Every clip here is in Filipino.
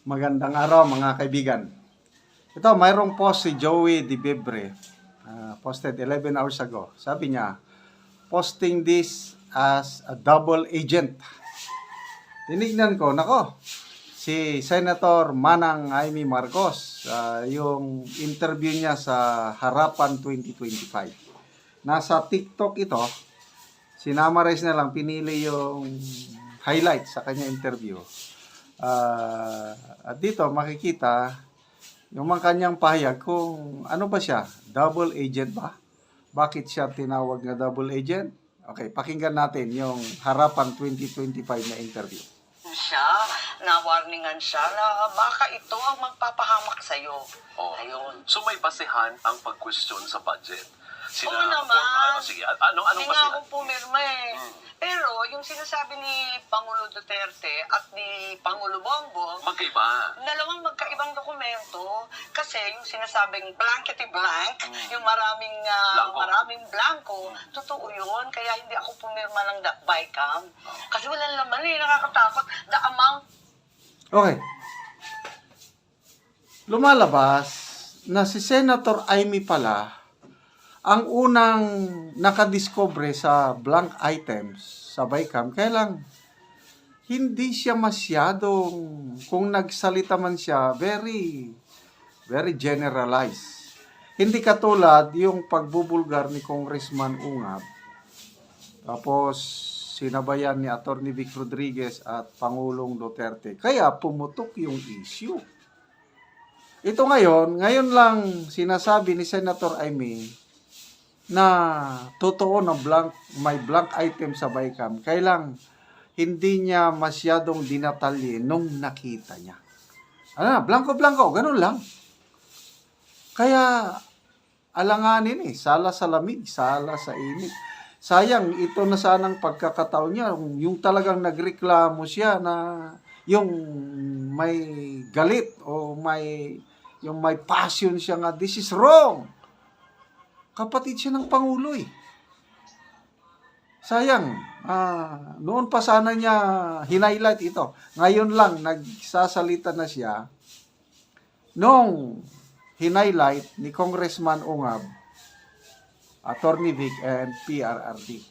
Magandang araw mga kaibigan. Ito, mayroong post si Joey Di Bebre. Posted 11 hours ago. Sabi niya, posting this as a double agent. Tinignan ko, nako, si Senator Manang Amy Marcos, yung interview niya sa Harapan 2025. Nasa TikTok ito, sinamarize na lang, pinili yung highlight sa kanya interview. At dito makikita yung mga kanyang pahayag kung ano ba siya, double agent ba? Bakit siya tinawag na double agent? Okay, pakinggan natin yung Harapan 2025 na interview. Siya, na-warningan siya na baka ito ang magpapahamak sa'yo. Oh. Ayun. So may basehan ang pag-question sa budget. Oo naman. Sige, anong Hindi nga basehan? ako pumirma eh. Pero yung sinasabi ni Pangulo Duterte at ni Pangulo Bongbong, Magkaiba. dalawang magkaibang dokumento kasi yung sinasabing blankety blank, yung maraming Blanco. maraming blanco, totoo yun. Kaya hindi ako pumirma ng BICAM. Kasi walang laman eh, nakakatakot. The amount. Okay. Lumalabas na si Senator Amy pala ang unang nakadiscover sa blank items sa BICAM. Kaya lang, hindi siya masyadong, kung nagsalita man siya, very generalized. Hindi katulad yung pagbubulgar ni Congressman Ungab. Tapos, sinabayan ni Atty. Vic Rodriguez at Pangulong Duterte. Kaya pumutok yung issue. Ito ngayon lang sinasabi ni Senator Amy na totoo na may blank item sa BICAM. Kailang hindi niya masyadong dinatalye nung nakita niya. Blanco, ganun lang. Kaya alanganin sala sa lamig, sala sa init. Sayang, ito na sanang pagkakataon niya, yung talagang nagreklamo siya na yung may galit o yung may passion siya nga, this is wrong. Kapatid siya ng Pangulo eh. Sayang, noon pa sana niya hinighlight ito. Ngayon lang, nagsasalita na siya nung hinighlight ni Congressman Ungab, Atty. Vic and PRRD.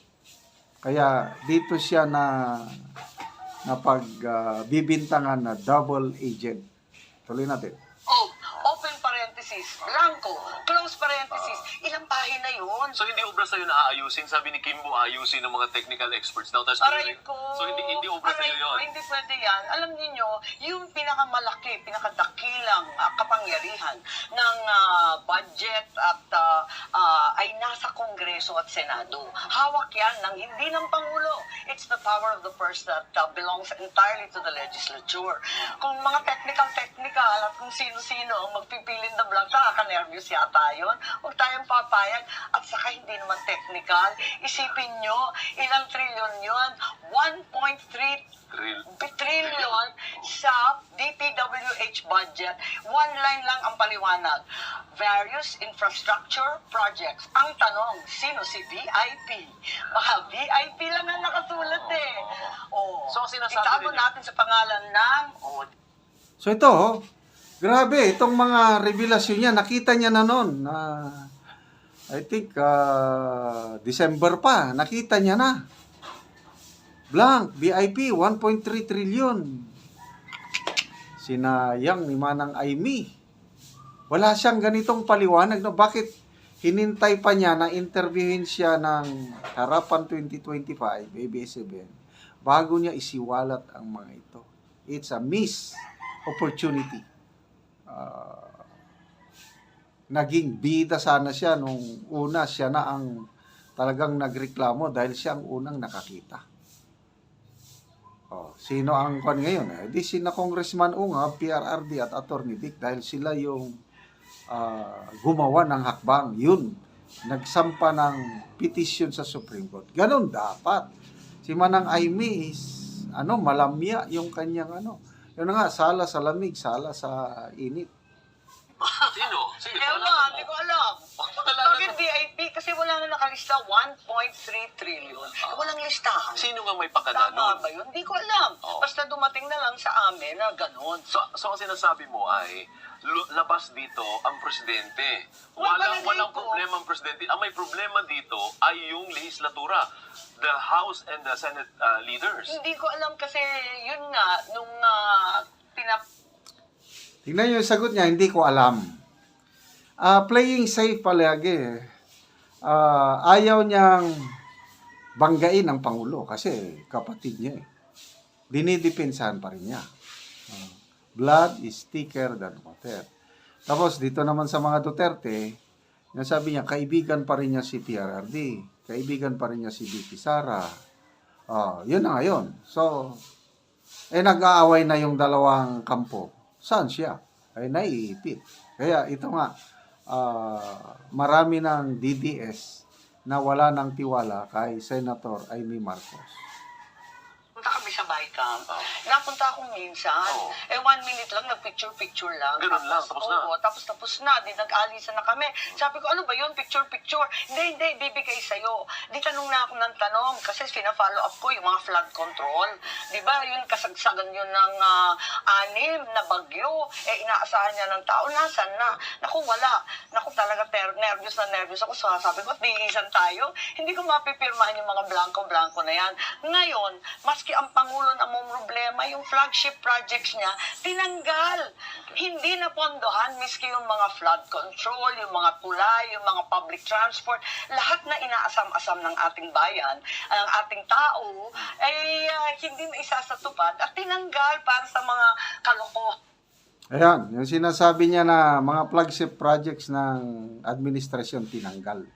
Kaya dito siya na pagbibintangan na double agent. Tuloy natin. Oh, open parenthesis, blanco, close parenthesis. Ilang pahina yun? So hindi obra sa'yo na aayusin? Sabi ni Kimbo, ayusin ng mga technical experts daw. Aray ko. So hindi obra sa'yo Aray ko, yun? hindi pwede yan. Alam niyo yung pinakamalaki, pinakadakilang kapangyarihan ng budget at ay nasa Kongreso at Senado. Hawak yan ng hindi ng Pangulo. It's the power of the purse that belongs entirely to the legislature. Kung mga technical at kung sino-sino ang magpipilin na blank, nakaka-nervous yata yun. Huwag tayong papayag. At saka hindi naman technical. Isipin nyo, ilang trilyon yun? 1.3 trillion sa DPWH budget. One line lang ang paliwanag. Various infrastructure projects. Ang tanong, sino si VIP? Baka VIP lang ang nakasulat eh. Oh, So, ang sinasabi itago nila- natin sa pangalan ng... So ito, grabe, itong mga revelasyon niya, nakita niya na noon. I think, December pa, nakita niya na. Blank, VIP, 1.3 trillion. Sinayang ni Manang Amy. Wala siyang ganitong paliwanag. No? Bakit hinintay pa niya na interviewin siya ng Harapan 2025, ABS-CBN, bago niya isiwalat ang mga ito. It's a missed opportunity. Naging bida sana siya nung una, siya na ang talagang nagreklamo dahil siya ang unang nakakita. Sino ang kon ngayon? Di sina Congressman Ungab, PRRD at Atty. Vic dahil sila yung gumawa ng hakbang. Yun, nagsampa ng petition sa Supreme Court. Ganon dapat. Si Manang Amy is malamya yung kanyang Yun nga, sala sa lamig, sala sa init. Sino? Sige, Ewan, hindi ko alam. Bakit VIP? Kasi wala na nakalista, 1.3 trillion. Walang listahan. Sino nga may pakana Tama nun? ba yun? Hindi ko alam. Oo. Basta dumating na lang sa amin na ganun. So ang sinasabi mo ay labas dito ang presidente. Palagay Walang ko. problema ang presidente. Ang may problema dito ay yung legislatura, the House and the Senate leaders. Hindi ko alam kasi yun nga, nung Tingnan niyo yung sagot niya, hindi ko alam. Playing safe palagi. Ayaw niyang banggain ang Pangulo kasi kapatid niya eh. Dinidepensahan pa rin niya. Blood is thicker than water. Tapos dito naman sa mga Duterte, nasabi niya, kaibigan pa rin niya si PRRD. Kaibigan pa rin niya si VP Sara. Yun na ngayon. So, nag-aaway na yung dalawang kampo. Saan siya? Ay naiipit. Kaya ito nga, marami ng DDS na wala ng tiwala kay Senator Amy Marcos. punta kami sa Baikang. Napunta akong minsan. 1 minute lang, nag-picture-picture lang. Ganun lang, tapos na. Oo, tapos na. Di nag-alisan na kami. Sabi ko, ano ba yun? Picture-picture. Hindi, bibigay sa'yo. Di tanong na ako ng tanong kasi fina-follow up ko yung mga flood control. Di ba, yun kasagsagan yun ng 6 na bagyo. Inaasahan niya ng tao. Nasaan na? Naku, wala. Naku, talaga nervous ako. So, sabi ko, tiisan tayo. Hindi ko mapipirmahan yung mga blanco-blanco na yan. Ngayon, maski ang Pangulo na mong problema, yung flagship projects niya, tinanggal. Hindi na pondohan, miski yung mga flood control, yung mga tulay, yung mga public transport, lahat na inaasam-asam ng ating bayan, ang ating tao, hindi na isasatupad at tinanggal para sa mga kaloko. Ayan, yung sinasabi niya na mga flagship projects ng administrasyon tinanggal.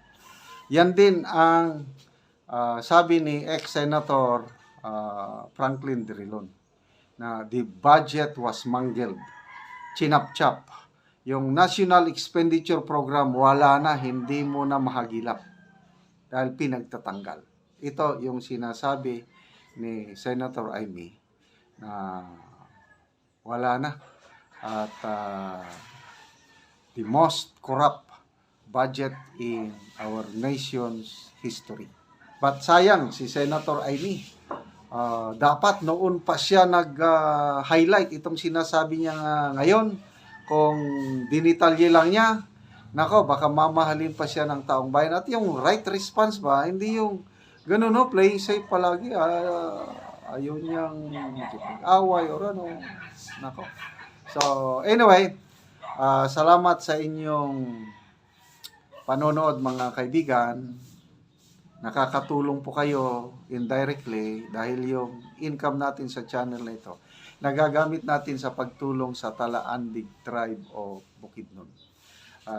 Yan din ang sabi ni ex-senator Franklin Drilon na the budget was mangled, chinap-chap. Yung National Expenditure Program, wala na, hindi mo na mahagilap dahil pinagtatanggal. Ito yung sinasabi ni Senator Amy na wala na. At the most corrupt budget in our nation's history. But sayang, si Senator Amy, dapat noon pa siya nag-highlight itong sinasabi niya ngayon. Kung dinitalye lang niya, nako, baka mamahalin pa siya ng taong bayan. At yung right response ba, hindi yung ganun, no, playing safe palagi. Ayaw niyang away or ano. Nako. So, anyway, salamat sa inyong panonood mga kaibigan. Nakakatulong po kayo indirectly dahil yung income natin sa channel na ito, nagagamit natin sa pagtulong sa Talaandig Tribe o Bukidnon.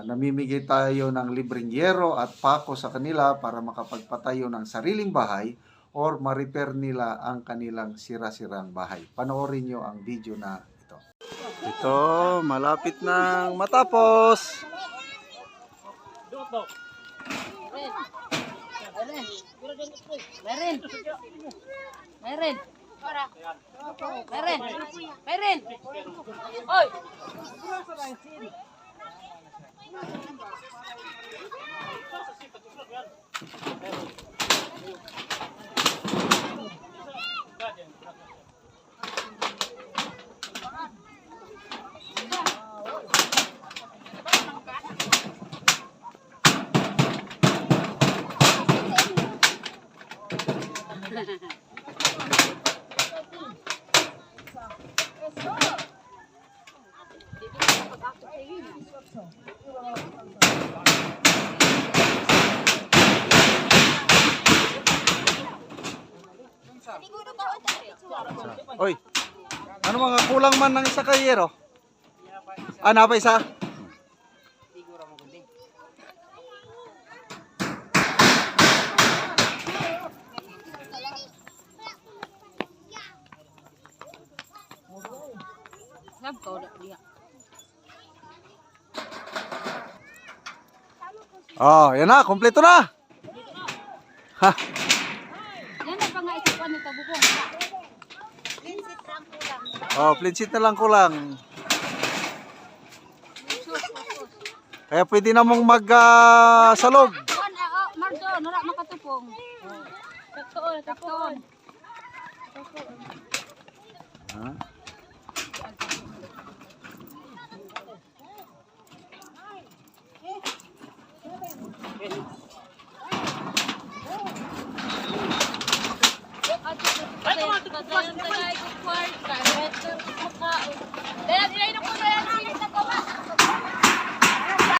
Namimigay tayo ng libreng yero at pako sa kanila para makapagpatayo ng sariling bahay or ma-repair nila ang kanilang sira-sirang bahay. Panoorin nyo ang video na ito. Ito, malapit nang matapos. Meron. Oy. Oy, ano mga kulang man ng isa kayero? Napa isa? Yan na, kompleto na. Ha. Yan na pa nga isapan ng tabubong. Plinsit na lang kulang. Kaya pwede na mong mag salog. bupong. Taktoon, taktoon. Ha? Padayon tagay ko kwarta.